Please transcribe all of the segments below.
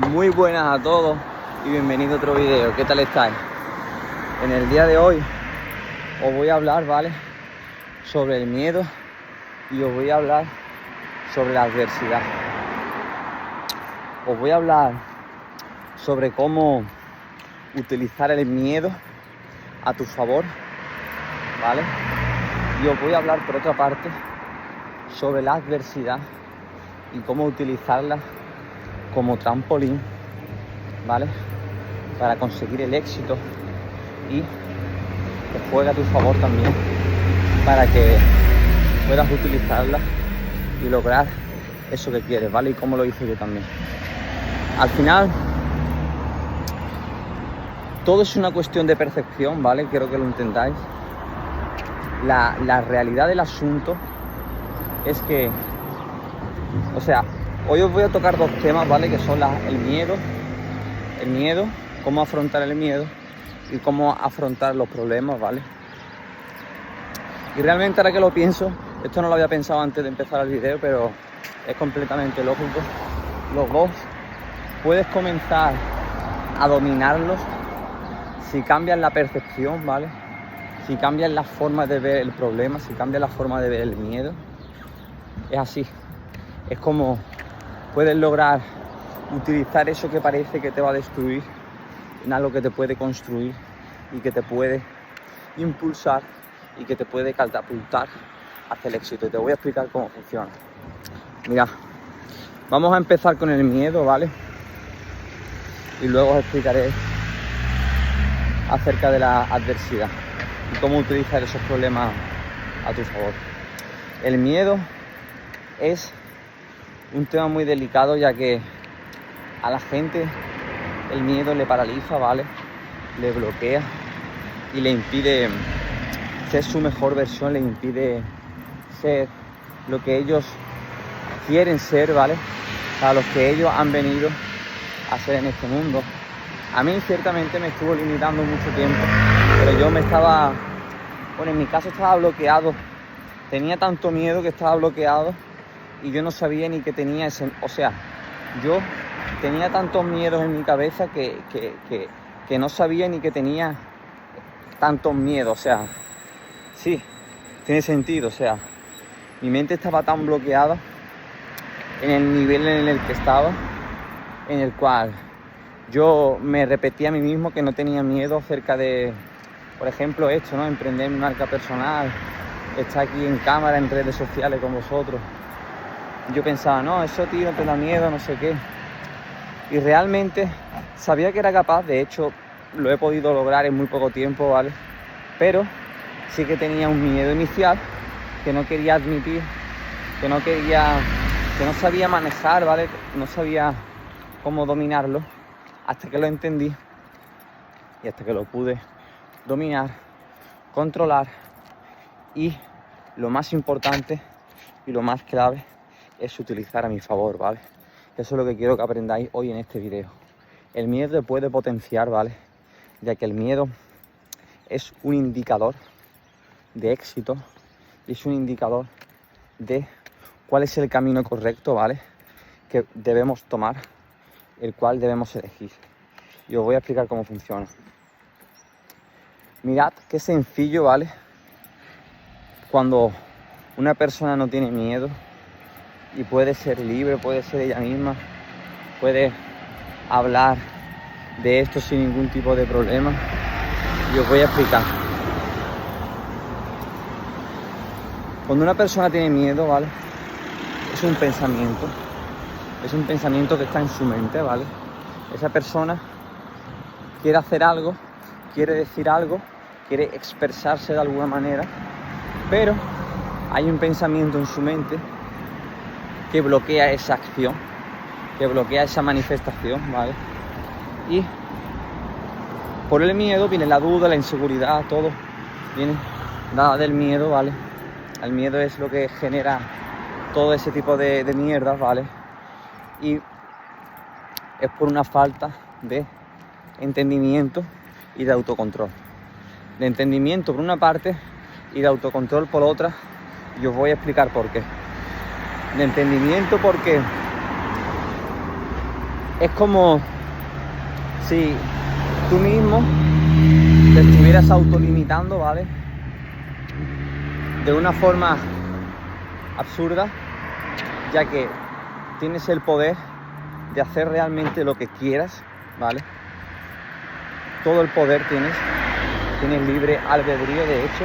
Muy buenas a todos y bienvenido a otro video. ¿Qué tal estáis? En el día de hoy os voy a hablar, ¿vale?, sobre el miedo y os voy a hablar sobre la adversidad. Os voy a hablar sobre cómo utilizar el miedo a tu favor, ¿vale? Y os voy a hablar, por otra parte, sobre la adversidad y cómo utilizarla como trampolín, ¿vale?, para conseguir el éxito y que juegue a tu favor también, para que puedas utilizarla y lograr eso que quieres, ¿vale? Y cómo lo hice yo también. Al final, todo es una cuestión de percepción, ¿vale? Quiero que lo entendáis. La realidad del asunto es que, hoy os voy a tocar dos temas, ¿vale? Que son el miedo, cómo afrontar el miedo y cómo afrontar los problemas, ¿vale? Y realmente, ahora que lo pienso, esto no lo había pensado antes de empezar el video, pero es completamente lógico. Los dos puedes comenzar a dominarlos si cambias la percepción, ¿vale? Si cambias la forma de ver el problema, si cambias la forma de ver el miedo. Es así. Es como puedes lograr utilizar eso que parece que te va a destruir en algo que te puede construir y que te puede impulsar y que te puede catapultar hacia el éxito. Y te voy a explicar cómo funciona. Mira, vamos a empezar con el miedo, ¿vale? Y luego os explicaré acerca de la adversidad y cómo utilizar esos problemas a tu favor. El miedo es un tema muy delicado, ya que a la gente el miedo le paraliza, ¿vale? Le bloquea y le impide ser su mejor versión, le impide ser lo que ellos quieren ser, ¿vale? Para los que ellos han venido a ser en este mundo. A mí ciertamente me estuvo limitando mucho tiempo, pero yo en mi caso estaba bloqueado. Tenía tanto miedo que estaba bloqueado y yo no sabía ni que tenía yo tenía tantos miedos en mi cabeza que no sabía ni que tenía tantos miedos. Sí, tiene sentido. Mi mente estaba tan bloqueada en el nivel en el que estaba, en el cual yo me repetía a mí mismo que no tenía miedo acerca de, por ejemplo, esto, ¿no? Emprender mi marca personal, estar aquí en cámara, en redes sociales con vosotros. Yo pensaba, no, eso, tío, no te da miedo, no sé qué. Y realmente sabía que era capaz, de hecho, lo he podido lograr en muy poco tiempo, ¿vale? Pero sí que tenía un miedo inicial que no quería admitir, que no sabía manejar, ¿vale? No sabía cómo dominarlo, hasta que lo entendí y hasta que lo pude dominar, controlar. Y lo más importante y lo más clave es utilizar a mi favor, ¿vale? Eso es lo que quiero que aprendáis hoy en este video. El miedo te puede potenciar, ¿vale? Ya que el miedo es un indicador de éxito y es un indicador de cuál es el camino correcto, ¿vale?, que debemos tomar, el cual debemos elegir. Y os voy a explicar cómo funciona. Mirad qué sencillo, ¿vale? Cuando una persona no tiene miedo y puede ser libre, puede ser ella misma, puede hablar de esto sin ningún tipo de problema. Y os voy a explicar. Cuando una persona tiene miedo, ¿vale?, es un pensamiento que está en su mente, ¿vale? Esa persona quiere hacer algo, quiere decir algo, quiere expresarse de alguna manera, pero hay un pensamiento en su mente que bloquea esa acción, que bloquea esa manifestación, ¿vale? Y por el miedo viene la duda, la inseguridad, todo viene dada del miedo, ¿vale? El miedo es lo que genera todo ese tipo de mierdas, ¿vale? Y es por una falta de entendimiento y de autocontrol. De entendimiento por una parte y de autocontrol por otra, y os voy a explicar por qué. De entendimiento porque es como si tú mismo te estuvieras autolimitando, ¿vale? De una forma absurda, ya que tienes el poder de hacer realmente lo que quieras, ¿vale? Todo el poder tienes libre albedrío. De hecho,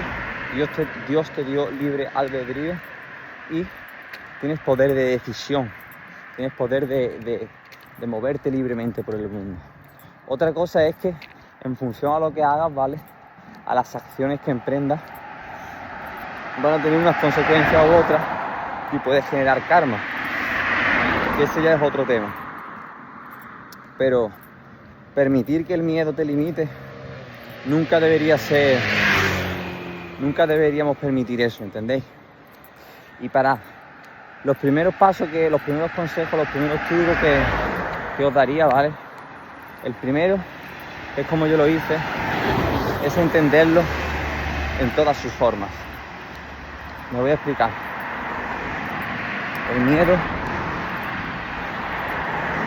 Dios te dio libre albedrío y tienes poder de decisión, tienes poder de moverte libremente por el mundo. Otra cosa es que en función a lo que hagas, ¿vale? A las acciones que emprendas, van a tener unas consecuencias u otras y puedes generar karma. Y ese ya es otro tema. Pero permitir que el miedo te limite, nunca deberíamos permitir eso, ¿entendéis? Y para los primeros pasos, los primeros consejos, los primeros trucos que os daría, ¿vale? El primero es como yo lo hice, es entenderlo en todas sus formas. Me voy a explicar. El miedo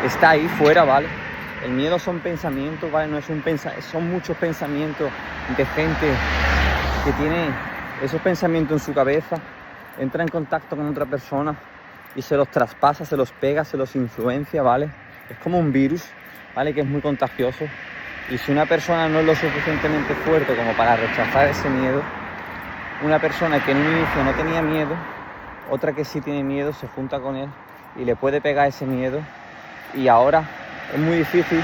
está ahí fuera, ¿vale? El miedo son pensamientos, ¿vale? No es un son muchos pensamientos de gente que tiene esos pensamientos en su cabeza, entra en contacto con otra persona y se los traspasa, se los pega, se los influencia, ¿vale? Es como un virus, ¿vale? Que es muy contagioso. Y si una persona no es lo suficientemente fuerte como para rechazar ese miedo, una persona que en un inicio no tenía miedo, otra que sí tiene miedo, se junta con él y le puede pegar ese miedo, y ahora es muy difícil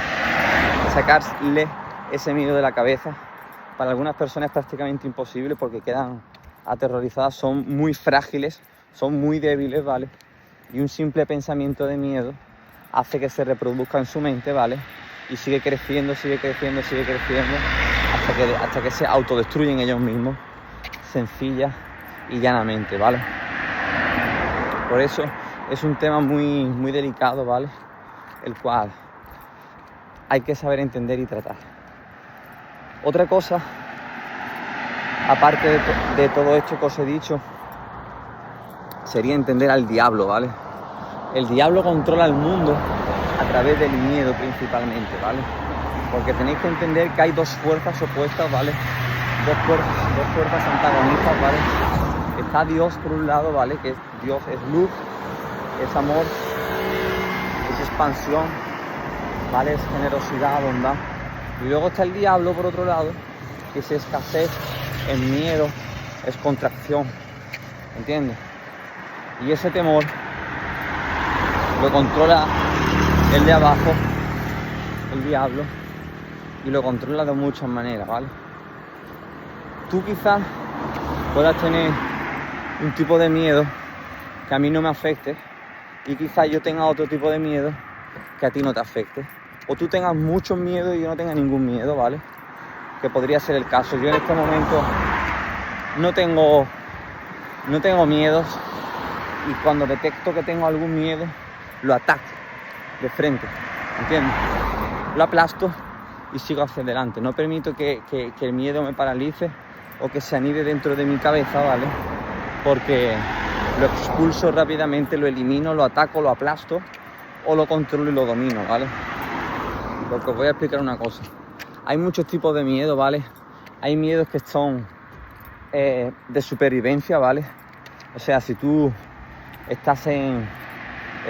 sacarle ese miedo de la cabeza. Para algunas personas es prácticamente imposible porque quedan aterrorizadas, son muy frágiles, son muy débiles, ¿vale? Y un simple pensamiento de miedo hace que se reproduzca en su mente, ¿vale? Y sigue creciendo, hasta que se autodestruyen ellos mismos, sencilla y llanamente, ¿vale? Por eso es un tema muy, muy delicado, ¿vale? El cual hay que saber entender y tratar. Otra cosa, aparte de todo esto que os he dicho, sería entender al diablo, ¿vale? El diablo controla el mundo a través del miedo principalmente, ¿vale? Porque tenéis que entender que hay dos fuerzas opuestas, ¿vale? Dos fuerzas antagonistas, ¿vale? Está Dios por un lado, ¿vale? Que Dios es luz, es amor, es expansión, ¿vale? Es generosidad, bondad. Y luego está el diablo por otro lado, que es escasez, es miedo, es contracción, ¿entiendes? Y ese temor lo controla el de abajo, el diablo, y lo controla de muchas maneras, ¿vale? Tú quizás puedas tener un tipo de miedo que a mí no me afecte, y quizás yo tenga otro tipo de miedo que a ti no te afecte. O tú tengas mucho miedo y yo no tenga ningún miedo, ¿vale? Que podría ser el caso. Yo en este momento no tengo miedos, y cuando detecto que tengo algún miedo, lo ataco de frente, ¿entiendes? Lo aplasto y sigo hacia adelante. No permito que el miedo me paralice o que se anide dentro de mi cabeza, ¿vale? Porque lo expulso rápidamente, lo elimino, lo ataco, lo aplasto, o lo controlo y lo domino, ¿vale? Porque os voy a explicar una cosa. Hay muchos tipos de miedo, ¿vale? Hay miedos que son de supervivencia, ¿vale? O sea, si tú estás en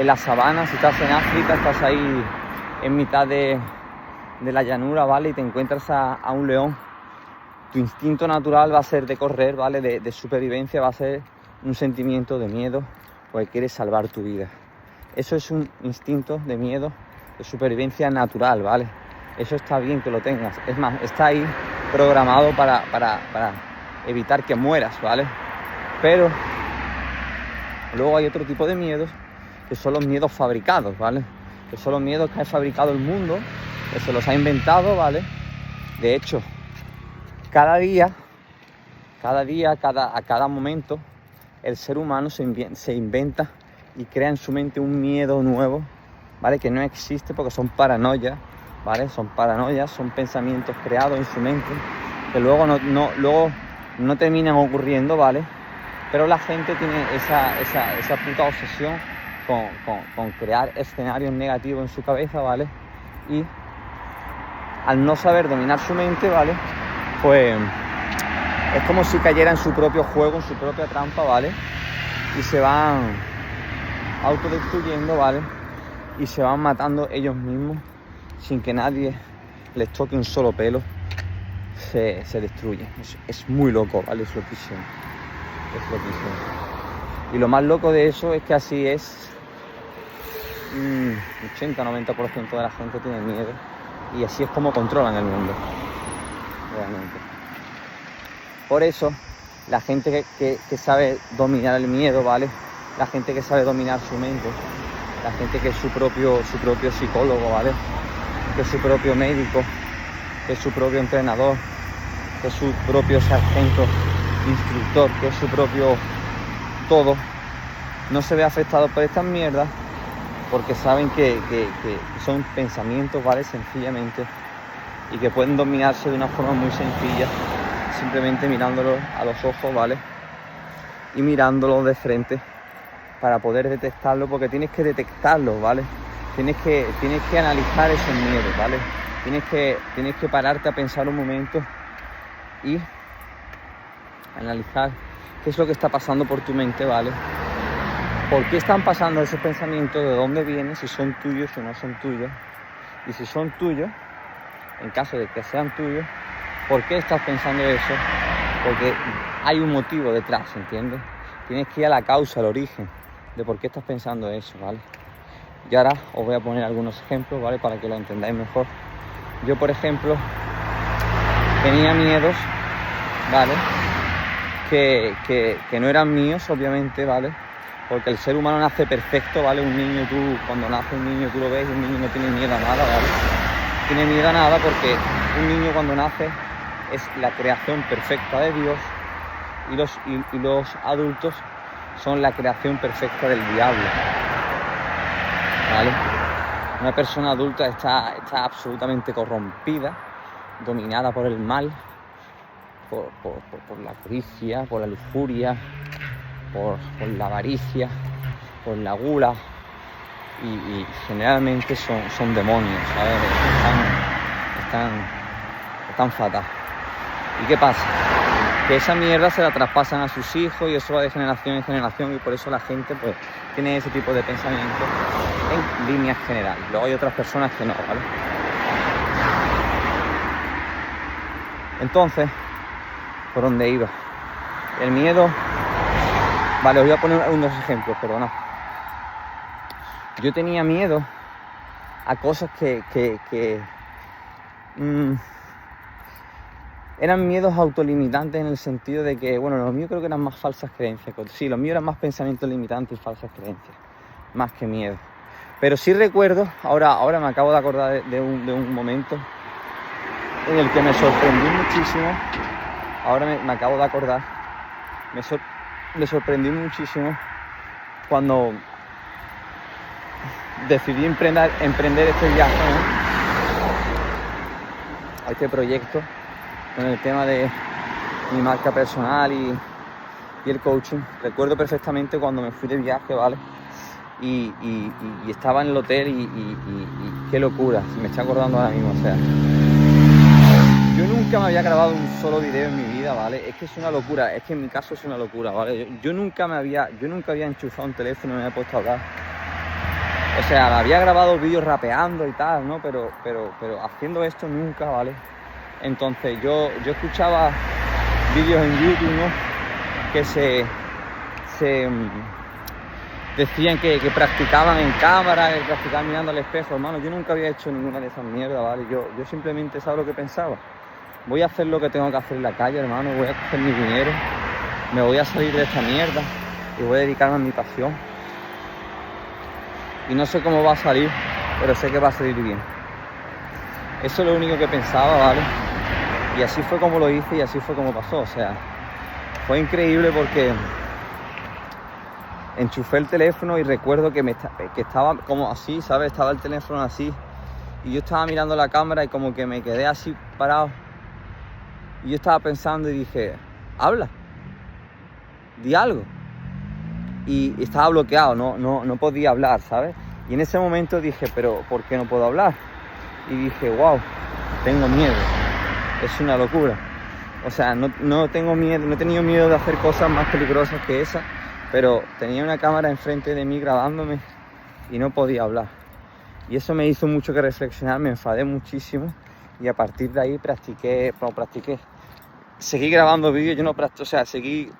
la sabana, si estás en África, estás ahí en mitad de la llanura, ¿vale? Y te encuentras a un león, tu instinto natural va a ser de correr, ¿vale? De supervivencia, va a ser un sentimiento de miedo, porque quieres salvar tu vida. Eso es un instinto de miedo, de supervivencia natural, ¿vale? Eso está bien que lo tengas. Es más, está ahí programado para evitar que mueras, ¿vale? Pero luego hay otro tipo de miedos, que son los miedos fabricados, ¿vale? Que son los miedos que ha fabricado el mundo, que se los ha inventado, ¿vale? De hecho, cada día, a cada momento, el ser humano se inventa y crea en su mente un miedo nuevo, ¿vale? Que no existe, porque son paranoias, ¿vale? Son paranoias, son pensamientos creados en su mente que luego no terminan ocurriendo, ¿vale? Pero la gente tiene esa puta obsesión con crear escenarios negativos en su cabeza, ¿vale? Y al no saber dominar su mente, ¿vale? Pues es como si cayera en su propio juego, en su propia trampa, ¿vale? Y se van autodestruyendo, ¿vale? Y se van matando ellos mismos sin que nadie les toque un solo pelo. Se destruyen. Es muy loco, ¿vale? Es loquísimo. Es loquísimo. Y lo más loco de eso es que así es. 80-90% de la gente tiene miedo. Y así es como controlan el mundo. Realmente. Por eso, la gente que sabe dominar el miedo, ¿vale? La gente que sabe dominar su mente, la gente que es su propio psicólogo, ¿vale? Que es su propio médico, que es su propio entrenador, que es su propio sargento, instructor, que es su propio todo, no se ve afectado por estas mierdas porque saben que son pensamientos, ¿vale? Sencillamente, y que pueden dominarse de una forma muy sencilla, simplemente mirándolos a los ojos, ¿vale? Y mirándolos de frente para poder detectarlo, porque tienes que detectarlo, ¿vale? Tienes que analizar esos miedos, ¿vale? Tienes que pararte a pensar un momento y analizar qué es lo que está pasando por tu mente, ¿vale? ¿Por qué están pasando esos pensamientos? ¿De dónde vienen? Si son tuyos o no son tuyos. Y si son tuyos, en caso de que sean tuyos, ¿por qué estás pensando eso? Porque hay un motivo detrás, ¿entiendes? Tienes que ir a la causa, al origen de por qué estás pensando eso, ¿vale? Y ahora os voy a poner algunos ejemplos, ¿vale? Para que lo entendáis mejor. Yo, por ejemplo, tenía miedos, ¿vale? Que no eran míos, obviamente, ¿vale? Porque el ser humano nace perfecto, ¿vale? Un niño, cuando nace un niño, tú lo ves, y un niño no tiene miedo a nada, ¿vale? Tiene miedo a nada porque un niño cuando nace es la creación perfecta de Dios y los adultos son la creación perfecta del diablo, ¿vale? Una persona adulta está absolutamente corrompida, dominada por el mal, por la codicia, por la lujuria, por la avaricia, por la gula, y generalmente son demonios, ¿sabes? Están fatal. ¿Y qué pasa? Que esa mierda se la traspasan a sus hijos y eso va de generación en generación, y por eso la gente pues tiene ese tipo de pensamiento en líneas generales. Luego hay otras personas que no, ¿vale? Entonces, ¿por dónde iba? El miedo... Vale, os voy a poner unos ejemplos, perdona. Yo tenía miedo a cosas que eran miedos autolimitantes, en el sentido de que, bueno, los míos creo que eran más falsas creencias. Sí, los míos eran más pensamientos limitantes y falsas creencias, más que miedo. Pero sí recuerdo, ahora me acabo de acordar de un momento en el que me sorprendí muchísimo. Ahora me acabo de acordar. Me sorprendí muchísimo cuando decidí emprender este viaje, ¿no? A este proyecto con el tema de mi marca personal y el coaching. Recuerdo perfectamente cuando me fui de viaje, ¿vale? Y estaba en el hotel y qué locura, me estoy acordando ahora mismo, o sea, yo nunca me había grabado un solo video en mi vida, ¿vale? Es que es una locura, es que en mi caso es una locura, ¿vale? Yo nunca había enchufado un teléfono y me había puesto a hablar. O sea, había grabado vídeos rapeando y tal, ¿no? Pero haciendo esto nunca, ¿vale? Entonces yo escuchaba vídeos en YouTube, ¿no? Que se decían que practicaban en cámara, que practicaban mirando al espejo. Hermano, yo nunca había hecho ninguna de esas mierdas, ¿vale? Yo simplemente, ¿sabes lo que pensaba? Voy a hacer lo que tengo que hacer en la calle, hermano, voy a coger mi dinero, me voy a salir de esta mierda y voy a dedicarme a mi pasión. Y no sé cómo va a salir, pero sé que va a salir bien. Eso es lo único que pensaba, ¿vale? Y así fue como lo hice y así fue como pasó. O sea, fue increíble porque enchufé el teléfono y recuerdo que estaba como así, ¿sabes? Estaba el teléfono así y yo estaba mirando la cámara y como que me quedé así parado. Y yo estaba pensando y dije, habla, di algo. y estaba bloqueado, no podía hablar, ¿sabes? Y en ese momento dije, pero ¿por qué no puedo hablar? Y dije, wow, tengo miedo, es una locura. O sea, no tengo miedo, no he tenido miedo de hacer cosas más peligrosas que esa, pero tenía una cámara enfrente de mí grabándome y no podía hablar. Y eso me hizo mucho que reflexionar, me enfadé muchísimo y a partir de ahí practiqué. Seguí grabando vídeos,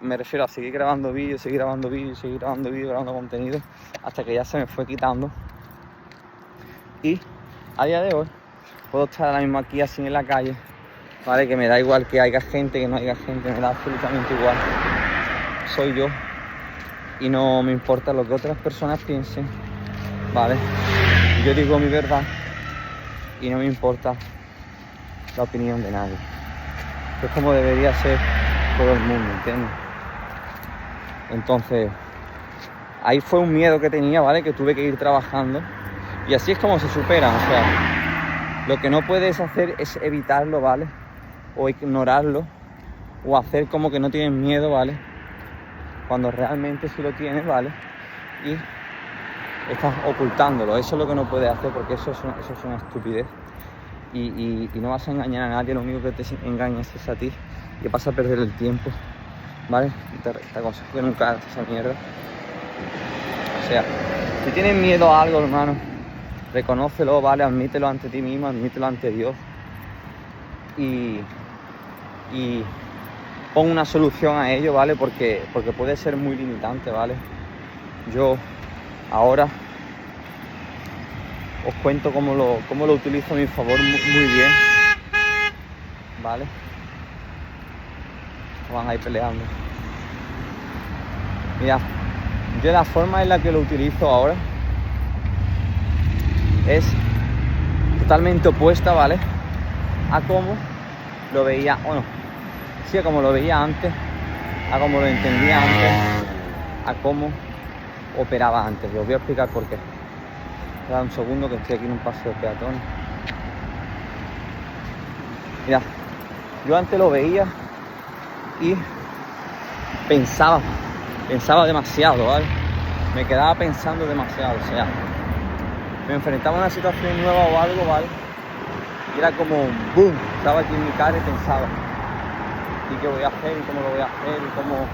me refiero a seguir grabando vídeos, grabando contenido, hasta que ya se me fue quitando. Y a día de hoy puedo estar ahora mismo aquí así en la calle, ¿vale? Que me da igual que haya gente, que no haya gente, me da absolutamente igual. Soy yo y no me importa lo que otras personas piensen, ¿vale? Yo digo mi verdad y no me importa la opinión de nadie. Es como debería ser todo el mundo, ¿entiendes? Entonces, ahí fue un miedo que tenía, ¿vale? Que tuve que ir trabajando. Y así es como se superan, o sea, lo que no puedes hacer es evitarlo, ¿vale? O ignorarlo, o hacer como que no tienes miedo, ¿vale? Cuando realmente sí lo tienes, ¿vale? Y estás ocultándolo. Eso es lo que no puedes hacer, porque eso es una estupidez. Y no vas a engañar a nadie, lo único que te engañas es a ti, y vas a perder el tiempo, ¿vale? Te aconsejo que nunca hagas esa mierda. O sea, si tienes miedo a algo, hermano, reconócelo, ¿vale? Admítelo ante ti mismo, admítelo ante Dios y pon una solución a ello, ¿vale? Porque puede ser muy limitante, ¿vale? Yo ahora os cuento cómo lo utilizo a mi favor muy bien, ¿vale? Van ahí peleando. Mira, yo la forma en la que lo utilizo ahora es totalmente opuesta, ¿vale? A cómo lo veía, bueno, sí, a como lo veía antes, a cómo lo entendía antes, a cómo operaba antes. Y os voy a explicar por qué. Espera un segundo que estoy aquí en un paseo de peatones. Mira, yo antes lo veía y pensaba demasiado, ¿vale? Me quedaba pensando demasiado, o sea, me enfrentaba a una situación nueva o algo, ¿vale? Y era como un boom, estaba aquí en mi cara y pensaba, ¿y qué voy a hacer? ¿Y cómo lo voy a hacer? ¿Y cómo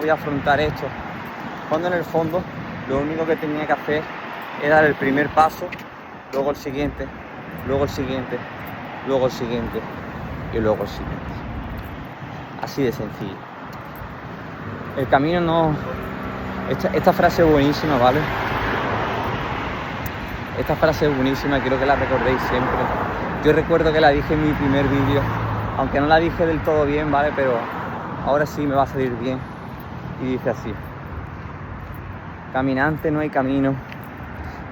voy a afrontar esto? Cuando en el fondo lo único que tenía que hacer era dar el primer paso, luego el siguiente, luego el siguiente, luego el siguiente y luego el siguiente. Así de sencillo. El camino no... Esta frase es buenísima, ¿vale? Esta frase es buenísima, quiero que la recordéis siempre. Yo recuerdo que la dije en mi primer vídeo, aunque no la dije del todo bien, ¿vale? Pero ahora sí me va a salir bien. Y dice así: caminante no hay camino,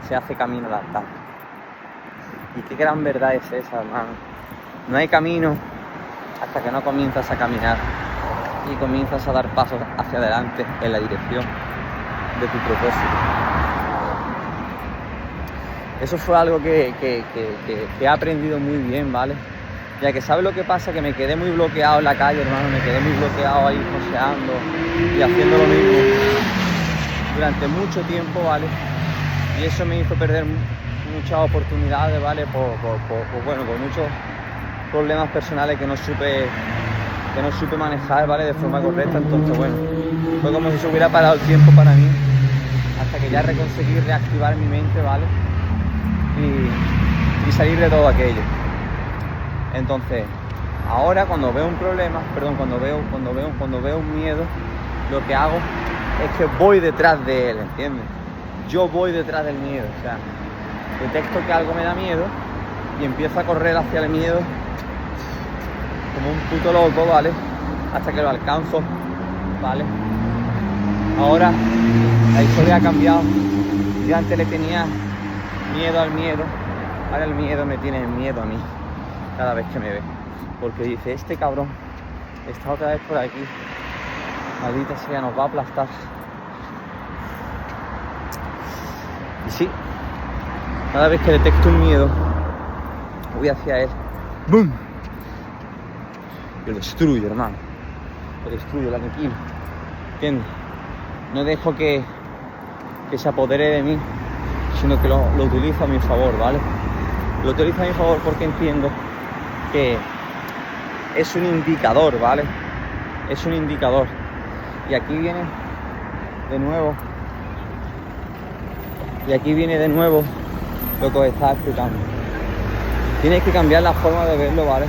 se hace camino al andar. Y qué gran verdad es esa, hermano. No hay camino hasta que no comienzas a caminar y comienzas a dar pasos hacia adelante en la dirección de tu propósito. Eso fue algo que he aprendido muy bien, ¿vale? Ya que ¿sabes lo que pasa? Que me quedé muy bloqueado en la calle, hermano. Me quedé muy bloqueado ahí joseando y haciendo lo mismo durante mucho tiempo, ¿vale? Y eso me hizo perder muchas oportunidades, ¿vale? Por muchos problemas personales que no supe manejar, ¿vale? De forma correcta. Entonces, bueno, fue como si se hubiera parado el tiempo para mí, hasta que ya conseguí reactivar mi mente, ¿vale? Y salir de todo aquello. Entonces, ahora cuando veo un problema, cuando veo un miedo, lo que hago es que voy detrás de él, ¿entiendes? Yo voy detrás del miedo, o sea, detecto que algo me da miedo y empiezo a correr hacia el miedo como un puto loco, ¿vale? Hasta que lo alcanzo, ¿vale? Ahora la historia ha cambiado. Yo antes le tenía miedo al miedo, ahora el miedo me tiene miedo a mí cada vez que me ve, porque dice, este cabrón está otra vez por aquí, maldita sea, nos va a aplastar. Y sí, cada vez que detecto un miedo voy hacia él, ¡boom! Lo destruyo, hermano, lo destruyo, lo aniquilo, ¿entiendes? no dejo que se apodere de mí, sino que lo utilizo a mi favor, ¿vale? Lo utilizo a mi favor porque entiendo que es un indicador, ¿vale? Es un indicador. Y aquí viene de nuevo lo que os estaba explicando. Tienes que cambiar la forma de verlo, ¿vale?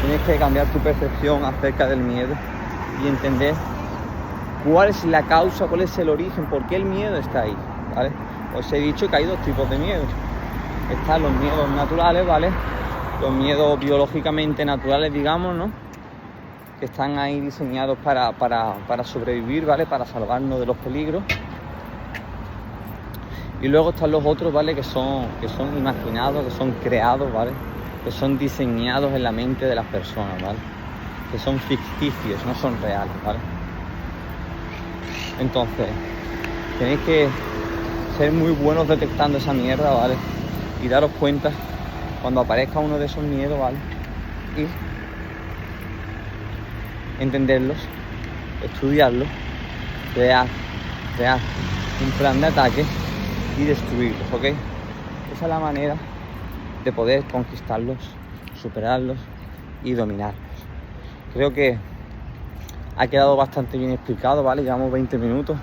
Tienes que cambiar tu percepción acerca del miedo y entender cuál es la causa, cuál es el origen, por qué el miedo está ahí, ¿vale? Os he dicho que hay dos tipos de miedos. Están los miedos naturales, ¿vale? Los miedos biológicamente naturales, digamos, ¿no? Que están ahí diseñados para sobrevivir, ¿vale? Para salvarnos de los peligros. Y luego están los otros, ¿vale? Que son imaginados, que son creados, ¿vale? Que son diseñados en la mente de las personas, ¿vale? Que son ficticios, no son reales, ¿vale? Entonces, tenéis que ser muy buenos detectando esa mierda, ¿vale? Y daros cuenta cuando aparezca uno de esos miedos, ¿vale? Y entenderlos, estudiarlos, crear un plan de ataque y destruirlos, ¿ok? Esa es la manera de poder conquistarlos, superarlos y dominarlos. Creo que ha quedado bastante bien explicado, ¿vale? Llevamos 20 minutos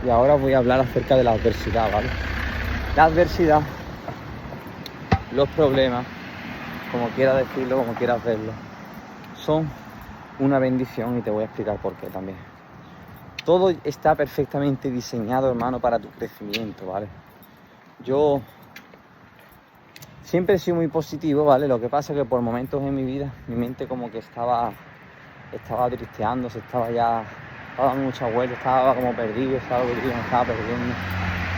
y ahora voy a hablar acerca de la adversidad, ¿vale? La adversidad, los problemas, como quieras decirlo, como quieras verlo, son una bendición y te voy a explicar por qué también. Todo está perfectamente diseñado, hermano, para tu crecimiento, ¿vale? Yo siempre he sido muy positivo, ¿vale? Lo que pasa es que por momentos en mi vida mi mente como que estaba tristeándose, estaba dando muchas vueltas, estaba como perdido, me estaba perdiendo,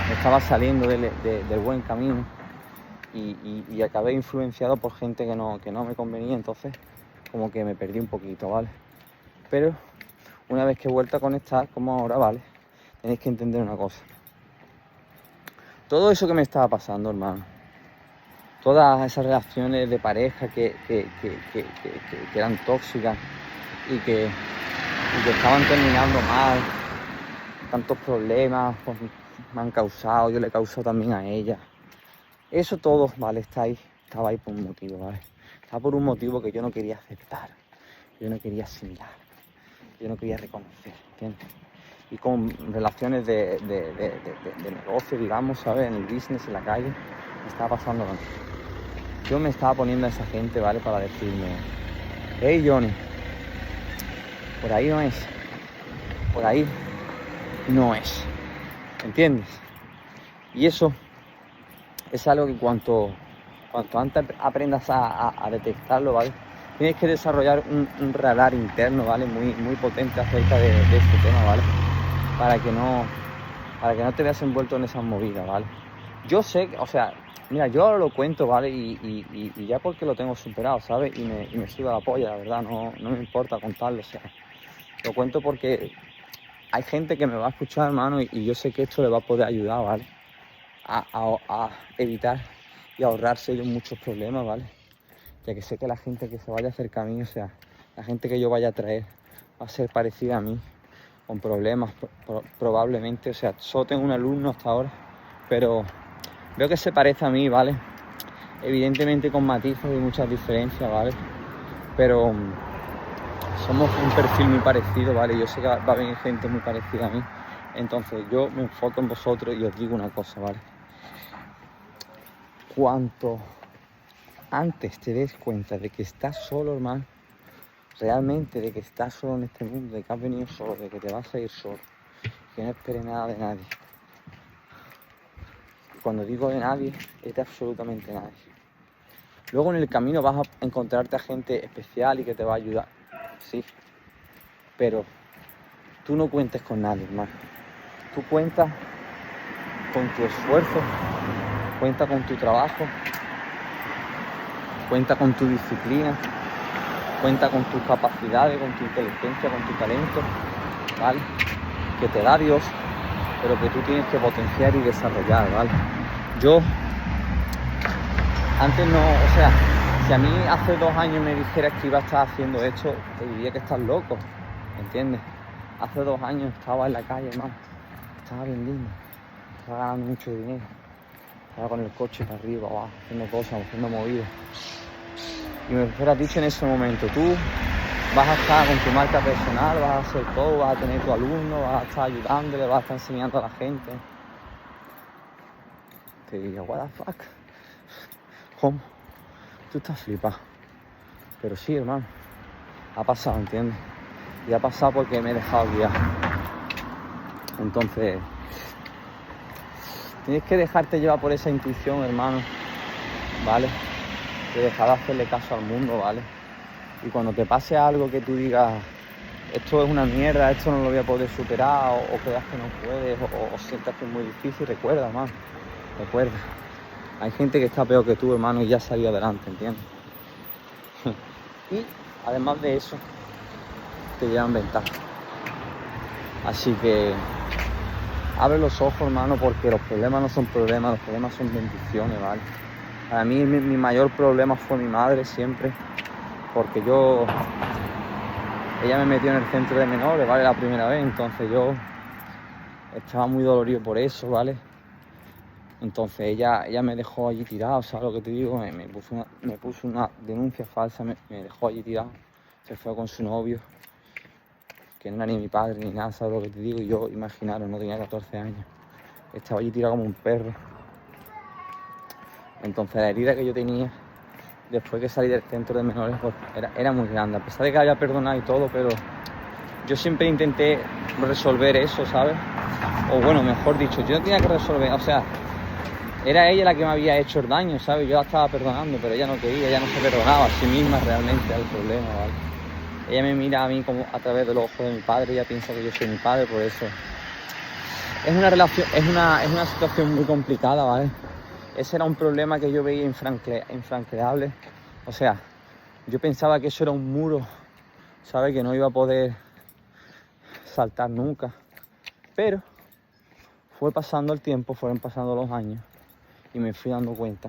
me estaba saliendo del buen camino y acabé influenciado por gente que no me convenía, entonces como que me perdí un poquito, ¿vale? Pero una vez que he vuelto a conectar, como ahora, ¿vale? Tenéis que entender una cosa. Todo eso que me estaba pasando, hermano, todas esas relaciones de pareja que eran tóxicas y que estaban terminando mal, tantos problemas pues, me han causado, yo le he causado también a ella. Eso todo, ¿vale? Estaba ahí por un motivo, ¿vale? Estaba por un motivo que yo no quería aceptar, yo no quería asimilar, yo no quería reconocer, ¿entiendes? Y con relaciones de negocio, digamos, ¿sabes? En el business, en la calle, me estaba pasando lo mismo. Yo me estaba poniendo a esa gente, ¿vale? Para decirme, hey Johnny, por ahí no es, por ahí no es, ¿entiendes? Y eso es algo que cuanto antes aprendas a detectarlo, ¿vale? Tienes que desarrollar un radar interno, ¿vale? Muy potente acerca de este tema, ¿vale? Para que no te veas envuelto en esas movidas, ¿vale? Yo sé, o sea, mira, yo ahora lo cuento, ¿vale? Y ya porque lo tengo superado, ¿sabes? Y me suda la polla, la verdad, no me importa contarlo, o sea. Lo cuento porque hay gente que me va a escuchar, hermano, y yo sé que esto le va a poder ayudar, ¿vale? A evitar y ahorrarse ellos muchos problemas, ¿vale? Ya que sé que la gente que se vaya cerca a mí, o sea, la gente que yo vaya a traer va a ser parecida a mí, con problemas probablemente, o sea, solo tengo un alumno hasta ahora, pero veo que se parece a mí, ¿vale? Evidentemente con matices y muchas diferencias, ¿vale? Pero somos un perfil muy parecido, ¿vale? Yo sé que va a venir gente muy parecida a mí, entonces yo me enfoco en vosotros y os digo una cosa, ¿vale? Cuanto antes te des cuenta de que estás solo, hermano, realmente de que estás solo en este mundo, de que has venido solo, de que te vas a ir solo, que no esperes nada de nadie. Y cuando digo de nadie, es de absolutamente nadie. Luego en el camino vas a encontrarte a gente especial y que te va a ayudar, sí, pero tú no cuentes con nadie, hermano. Tú cuentas con tu esfuerzo, cuenta con tu trabajo, cuenta con tu disciplina, cuenta con tus capacidades, con tu inteligencia, con tu talento, ¿vale? Que te da Dios, pero que tú tienes que potenciar y desarrollar, ¿vale? Yo antes no, o sea, si a mí hace 2 años me dijeras que iba a estar haciendo esto, te diría que estás loco, ¿entiendes? hace 2 años estaba en la calle, hermano. Estaba vendiendo. Estaba ganando mucho dinero. Estaba con el coche para arriba, abajo, haciendo cosas, haciendo movidas. Y me hubieras dicho en ese momento, tú vas a estar con tu marca personal, vas a hacer todo, vas a tener tu alumno, vas a estar ayudándole, vas a estar enseñando a la gente. Te diría, what the fuck. ¿Cómo? Tú estás flipado. Pero sí, hermano, ha pasado, ¿entiendes? Y ha pasado porque me he dejado guiar. Entonces, tienes que dejarte llevar por esa intuición, hermano, ¿vale? De dejar de hacerle caso al mundo, ¿vale? Y cuando te pase algo que tú digas, esto es una mierda, esto no lo voy a poder superar, o creas que no puedes, o sientas que es muy difícil, recuerda, hermano, recuerda. Hay gente que está peor que tú, hermano, y ya salió adelante, ¿entiendes? Y además de eso, te llevan ventaja. Así que abre los ojos, hermano, porque los problemas no son problemas, los problemas son bendiciones, ¿vale? Para mí mi mayor problema fue mi madre siempre, porque ella me metió en el centro de menores, ¿vale? La primera vez, entonces yo estaba muy dolorido por eso, ¿vale? Entonces ella me dejó allí tirado, ¿sabes lo que te digo? Me puso una denuncia falsa, me dejó allí tirado, se fue con su novio, que no era ni mi padre ni nada, ¿sabes lo que te digo? Y yo, imaginaros, no tenía 14 años, estaba allí tirado como un perro. Entonces la herida que yo tenía después que salí del centro de menores pues, era muy grande, a pesar de que había perdonado y todo, pero yo siempre intenté resolver eso, ¿sabes? O bueno, mejor dicho, yo no tenía que resolver, o sea, era ella la que me había hecho el daño, ¿sabes? Yo la estaba perdonando, pero ella no quería, ella no se perdonaba a sí misma, realmente era el problema, ¿vale? Ella me mira a mí como a través de los ojos de mi padre, ella piensa que yo soy mi padre, por eso es una relación, es una situación muy complicada, ¿vale? Ese era un problema que yo veía infranqueable. O sea, yo pensaba que eso era un muro, ¿sabes? Que no iba a poder saltar nunca. Pero fue pasando el tiempo, fueron pasando los años y me fui dando cuenta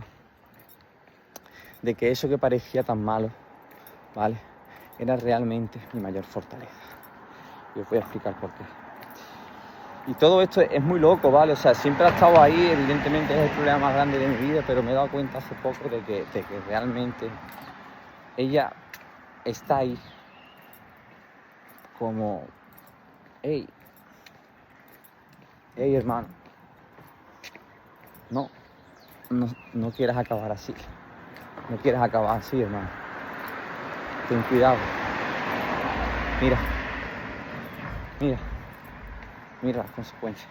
de que eso que parecía tan malo, ¿vale? Era realmente mi mayor fortaleza. Y os voy a explicar por qué. Y todo esto es muy loco, ¿vale? O sea, siempre ha estado ahí, evidentemente es el problema más grande de mi vida, pero me he dado cuenta hace poco de que realmente ella está ahí como, hey, hermano, no quieras acabar así, no quieras acabar así, hermano, ten cuidado, mira las consecuencias.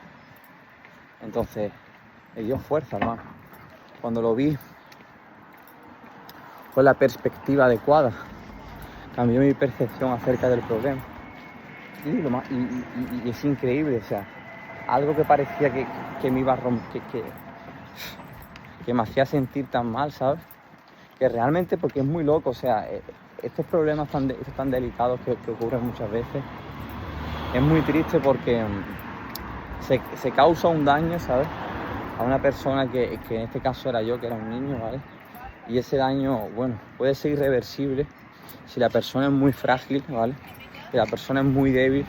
Entonces me dio fuerza, hermano. Cuando lo vi con la perspectiva adecuada, cambió mi percepción acerca del problema. Y es increíble, o sea, algo que parecía que me iba a romper, que me hacía sentir tan mal, ¿sabes? Que realmente, porque es muy loco, o sea, estos problemas tan delicados que ocurren muchas veces, es muy triste porque se causa un daño, ¿sabes? A una persona que en este caso era yo, que era un niño, ¿vale? Y ese daño, bueno, puede ser irreversible si la persona es muy frágil, ¿vale? Si la persona es muy débil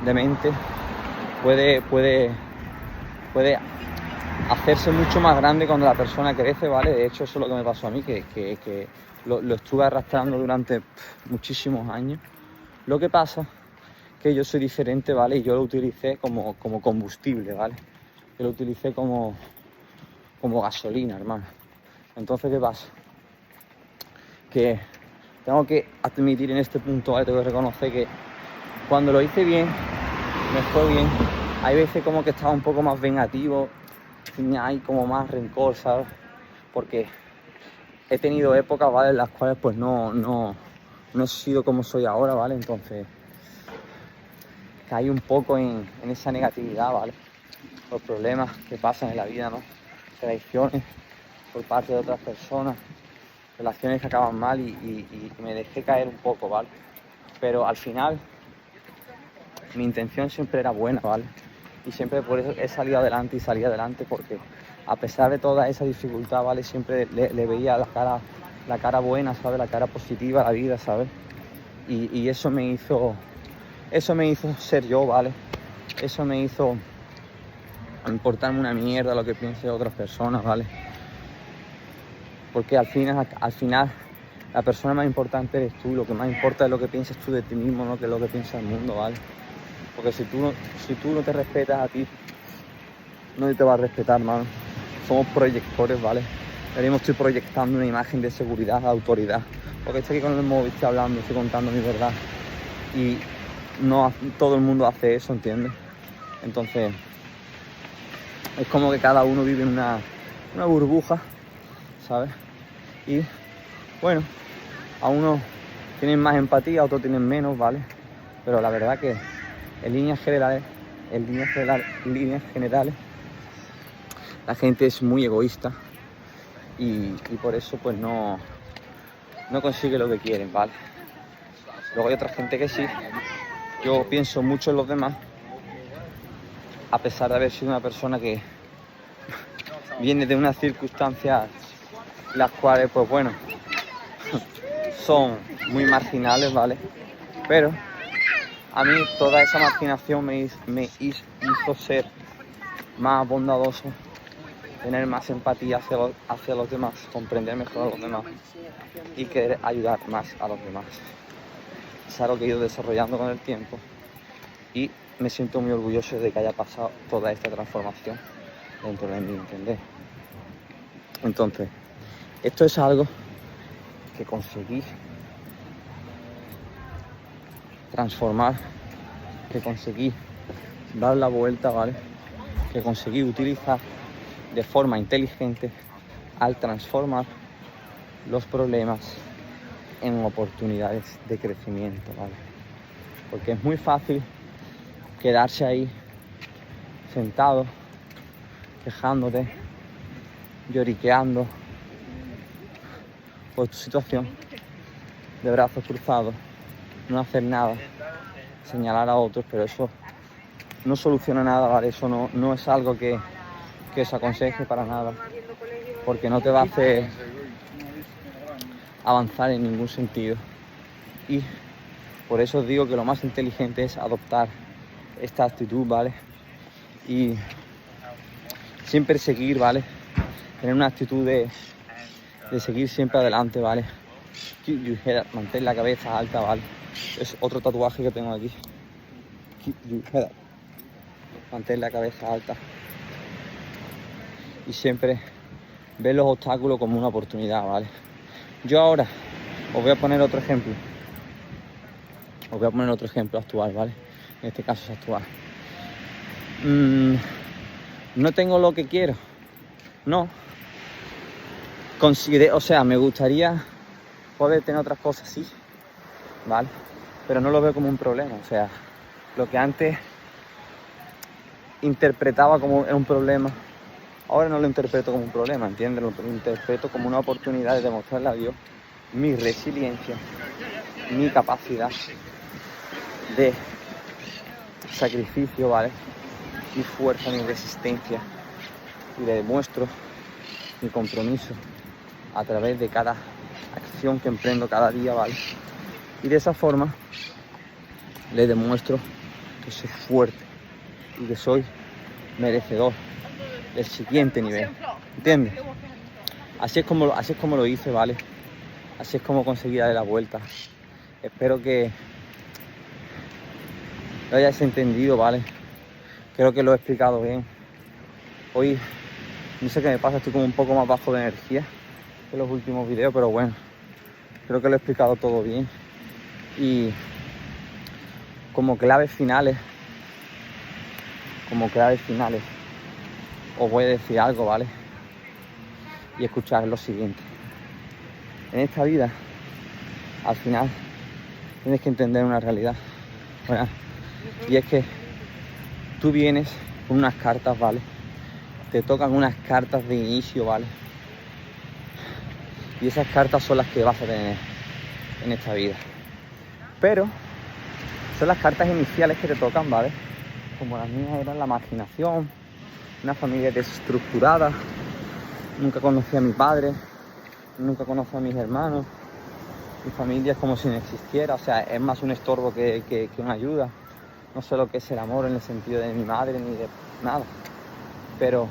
de mente, puede hacerse mucho más grande cuando la persona crece, ¿vale? De hecho, eso es lo que me pasó a mí, que lo estuve arrastrando durante muchísimos años. Lo que pasa que yo soy diferente, ¿vale? Y yo lo utilicé como combustible, ¿vale? Yo lo utilicé como gasolina, hermano. Entonces, ¿qué pasa? Que tengo que admitir en este punto, ¿vale? Tengo que reconocer que cuando lo hice bien, me fue bien. Hay veces como que estaba un poco más vengativo, hay como más rencor, ¿sabes? Porque he tenido épocas, ¿vale? En las cuales pues no he sido como soy ahora, ¿vale? Entonces caí un poco en esa negatividad, ¿vale? Los problemas que pasan en la vida, ¿no? Traiciones por parte de otras personas, relaciones que acaban mal y me dejé caer un poco, ¿vale? Pero al final mi intención siempre era buena, ¿vale? Y siempre por eso he salido adelante y salí adelante porque a pesar de toda esa dificultad, ¿vale? Siempre le veía la cara buena, ¿sabes? La cara positiva a la vida, ¿sabes? Y eso me hizo eso me hizo ser yo, ¿vale? Eso me hizo importarme una mierda lo que piensen otras personas, ¿vale? Porque al final la persona más importante eres tú, y lo que más importa es lo que piensas tú de ti mismo, no que lo que piensa el mundo, ¿vale? Porque si tú no te respetas a ti, nadie te va a respetar, mano. Somos proyectores, ¿vale? Ahora mismo estoy proyectando una imagen de seguridad, de autoridad. Porque estoy aquí con el móvil, estoy hablando, estoy contando mi verdad. Y no todo el mundo hace eso, ¿entiendes? Entonces, es como que cada uno vive en una burbuja, ¿sabes? Y, bueno, a unos tienen más empatía, a otros tienen menos, ¿vale? Pero la verdad que en líneas generales, la gente es muy egoísta y por eso pues no consigue lo que quieren, ¿vale? Luego hay otra gente que sí. Yo pienso mucho en los demás, a pesar de haber sido una persona que viene de unas circunstancias las cuales, pues bueno, son muy marginales, ¿vale? Pero a mí toda esa marginación me hizo ser más bondadoso, tener más empatía hacia los demás, comprender mejor a los demás y querer ayudar más a los demás. Es algo que he ido desarrollando con el tiempo y me siento muy orgulloso de que haya pasado toda esta transformación dentro de mí, ¿entendés? Entonces, esto es algo que conseguí transformar, que conseguí dar la vuelta, ¿vale? Que conseguí utilizar de forma inteligente al transformar los problemas en oportunidades de crecimiento, ¿vale? Porque es muy fácil quedarse ahí sentado, quejándote, lloriqueando por tu situación, de brazos cruzados, no hacer nada, señalar a otros, pero eso no soluciona nada, ¿vale? Eso no es algo que os aconseje para nada, porque no te va a hacer avanzar en ningún sentido. Y por eso os digo que lo más inteligente es adoptar esta actitud, ¿vale? Y siempre seguir, ¿vale? Tener una actitud de seguir siempre adelante, ¿vale? Keep your head up, mantén la cabeza alta, ¿vale? Es otro tatuaje que tengo aquí. Keep your head up, mantén la cabeza alta. Y siempre ver los obstáculos como una oportunidad, ¿vale? Yo ahora os voy a poner otro ejemplo. Os voy a poner otro ejemplo actual, ¿vale? En este caso es actual. No tengo lo que quiero. No. O sea, me gustaría poder tener otras cosas, sí, ¿vale? Pero no lo veo como un problema. O sea, lo que antes interpretaba como un problema, ahora no lo interpreto como un problema, ¿entiendes? Lo interpreto como una oportunidad de demostrarle a Dios mi resiliencia, mi capacidad de sacrificio, ¿vale? Mi fuerza, mi resistencia. Y le demuestro mi compromiso a través de cada acción que emprendo cada día, ¿vale? Y de esa forma le demuestro que soy fuerte y que soy merecedor del siguiente nivel, ¿entiendes? Así es como lo hice, ¿vale? Así es como conseguí darle la vuelta. Espero que lo hayáis entendido, ¿vale? Creo que lo he explicado bien. Hoy no sé qué me pasa, estoy como un poco más bajo de energía que los últimos vídeos, pero bueno, creo que lo he explicado todo bien. Y como claves finales, os voy a decir algo, ¿vale? Y escuchar lo siguiente. En esta vida, al final, tienes que entender una realidad, ¿verdad? Y es que tú vienes con unas cartas, ¿vale? Te tocan unas cartas de inicio, ¿vale? Y esas cartas son las que vas a tener en esta vida. Pero son las cartas iniciales que te tocan, ¿vale? Como las mías eran la marginación, una familia desestructurada, nunca conocí a mi padre, nunca conocí a mis hermanos, mi familia es como si no existiera, o sea, es más un estorbo que una ayuda. no sé lo que es el amor en el sentido de mi madre ni de nada, pero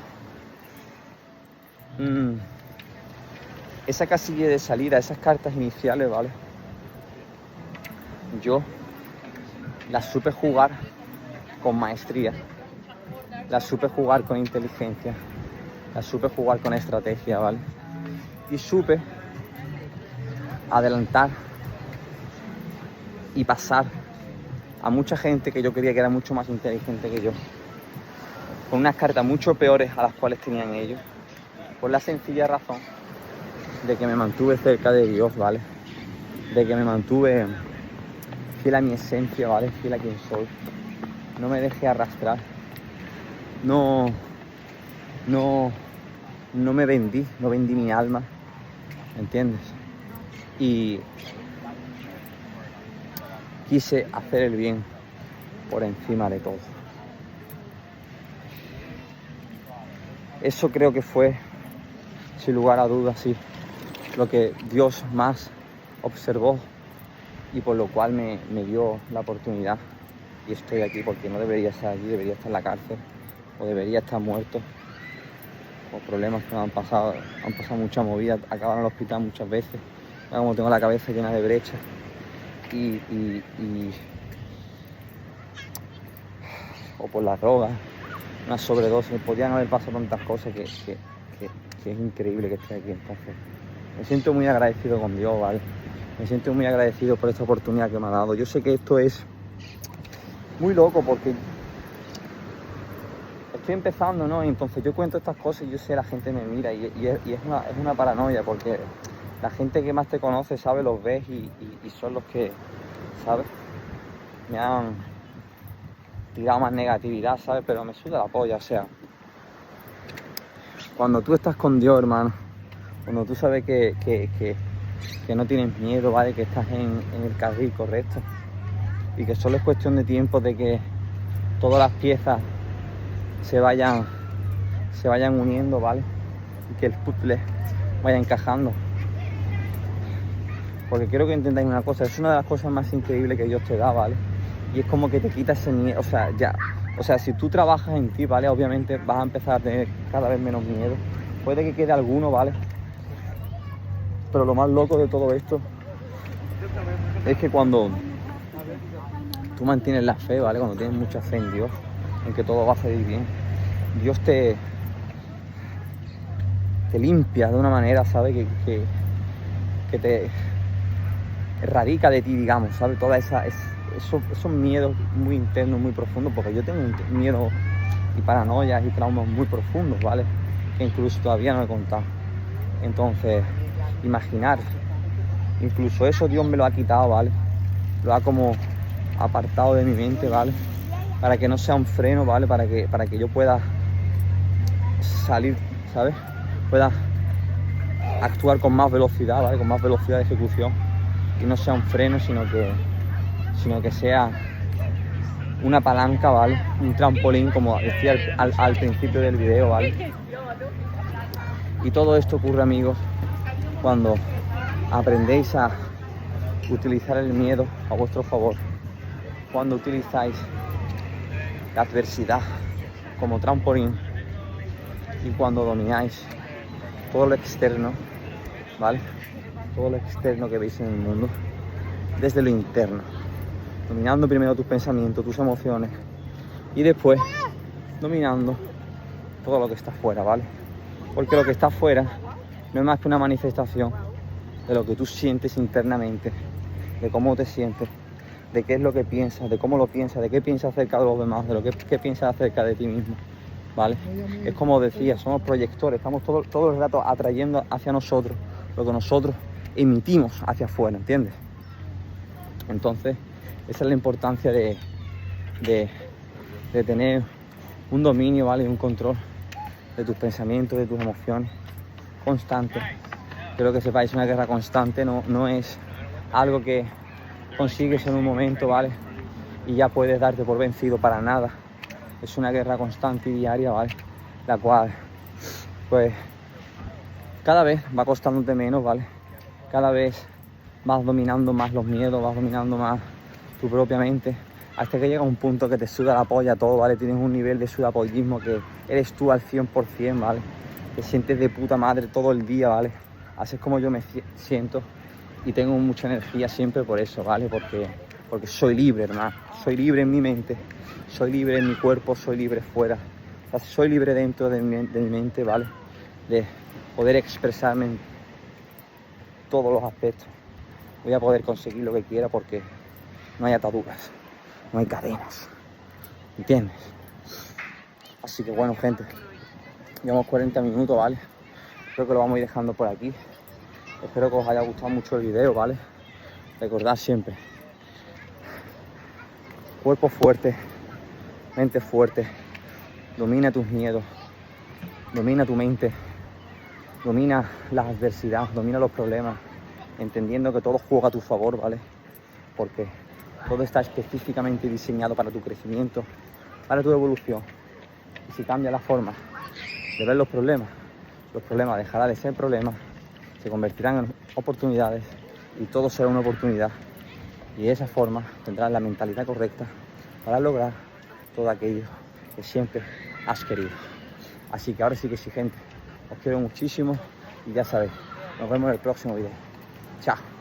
esa casilla de salida, esas cartas iniciales, ¿vale? Yo las supe jugar con maestría, las supe jugar con inteligencia, las supe jugar con estrategia, ¿vale? Y supe adelantar y pasar a mucha gente que yo creía que era mucho más inteligente que yo, con unas cartas mucho peores a las cuales tenían ellos, por la sencilla razón de que me mantuve cerca de Dios, ¿vale? De que me mantuve fiel a mi esencia, ¿vale? Fiel a quien soy. No me dejé arrastrar. No me vendí, no vendí mi alma, ¿entiendes? Y quise hacer el bien por encima de todo. Eso creo que fue, sin lugar a dudas, sí, lo que Dios más observó y por lo cual me dio la oportunidad. Y estoy aquí porque no debería estar aquí, debería estar en la cárcel o debería estar muerto por problemas que me han pasado mucha movida, acabado en el hospital muchas veces, como tengo la cabeza llena de brechas o por las drogas, una sobredosis, podían haber pasado tantas cosas que es increíble que esté aquí. Entonces me siento muy agradecido con Dios, ¿vale? Me siento muy agradecido por esta oportunidad que me ha dado. Yo sé que esto es muy loco porque estoy empezando, ¿no? Y entonces yo cuento estas cosas y yo sé, la gente me mira y es una paranoia porque la gente que más te conoce, ¿sabes? Los ves y son los que, ¿sabes? Me han tirado más negatividad, ¿sabes? Pero me suda la polla, o sea, cuando tú estás con Dios, hermano, cuando tú sabes que no tienes miedo, ¿vale? Que estás en el carril correcto y que solo es cuestión de tiempo de que todas las piezas se vayan uniendo, ¿vale? Y que el puzzle vaya encajando. Porque quiero que entendáis una cosa, es una de las cosas más increíbles que Dios te da, ¿vale? Y es como que te quita ese miedo, o sea, si tú trabajas en ti, ¿vale? Obviamente vas a empezar a tener cada vez menos miedo. Puede que quede alguno, ¿vale? Pero lo más loco de todo esto es que cuando tú mantienes la fe, ¿vale? Cuando tienes mucha fe en Dios, en que todo va a salir bien, Dios te limpia de una manera, ¿sabes? Que te erradica de ti, digamos, ¿sabes? Toda esos miedos muy internos, muy profundos, porque yo tengo miedo y paranoias y traumas muy profundos, ¿vale? Que incluso todavía no he contado. Entonces, imaginar, incluso eso Dios me lo ha quitado, ¿vale? Lo ha como apartado de mi mente, ¿vale? Para que no sea un freno, ¿vale? Para que yo pueda salir, ¿sabes? Pueda actuar con más velocidad, ¿vale? Con más velocidad de ejecución y no sea un freno, sino que sea una palanca, ¿vale? Un trampolín, como decía al principio del video, ¿vale? Y todo esto ocurre, amigos, cuando aprendéis a utilizar el miedo a vuestro favor, cuando utilizáis la adversidad como trampolín y cuando domináis todo lo externo, ¿vale? Todo lo externo que veis en el mundo desde lo interno, dominando primero tus pensamientos, tus emociones y después dominando todo lo que está afuera, ¿vale? Porque lo que está afuera no es más que una manifestación de lo que tú sientes internamente, de cómo te sientes, de qué es lo que piensas, de cómo lo piensas, de qué piensas acerca de los demás, de lo que piensas acerca de ti mismo, ¿vale? Es como decía, somos proyectores, estamos todo el rato atrayendo hacia nosotros lo que nosotros emitimos hacia afuera, ¿entiendes? Entonces, esa es la importancia de tener un dominio, ¿vale? Y un control de tus pensamientos, de tus emociones constante. Quiero que sepáis, una guerra constante no es algo que consigues en un momento, ¿vale? Y ya puedes darte por vencido, para nada. Es una guerra constante y diaria, ¿vale? La cual, pues, cada vez va costándote menos, ¿vale? Cada vez vas dominando más los miedos, vas dominando más tu propia mente, hasta que llega un punto que te suda la polla todo, ¿vale? Tienes un nivel de sudapollismo que eres tú al 100%, ¿vale? Te sientes de puta madre todo el día, ¿vale? Así es como yo me siento y tengo mucha energía siempre por eso, ¿vale? Porque soy libre, hermano. Soy libre en mi mente, soy libre en mi cuerpo, soy libre fuera. O sea, soy libre dentro de mi mente, ¿vale? De poder expresarme en todos los aspectos. Voy a poder conseguir lo que quiera porque no hay ataduras, no hay cadenas, ¿entiendes? Así que bueno, gente, llevamos 40 minutos, ¿vale? Creo que lo vamos a ir dejando por aquí. Espero que os haya gustado mucho el video, ¿vale? Recordad siempre, cuerpo fuerte, mente fuerte, domina tus miedos, domina tu mente, domina las adversidades, domina los problemas, entendiendo que todo juega a tu favor, ¿vale? Porque todo está específicamente diseñado para tu crecimiento, para tu evolución. Y si cambia la forma de ver los problemas dejarán de ser problemas, se convertirán en oportunidades y todo será una oportunidad. Y de esa forma tendrás la mentalidad correcta para lograr todo aquello que siempre has querido. Así que ahora sí que sí, gente, os quiero muchísimo y ya sabéis, nos vemos en el próximo video. Chao.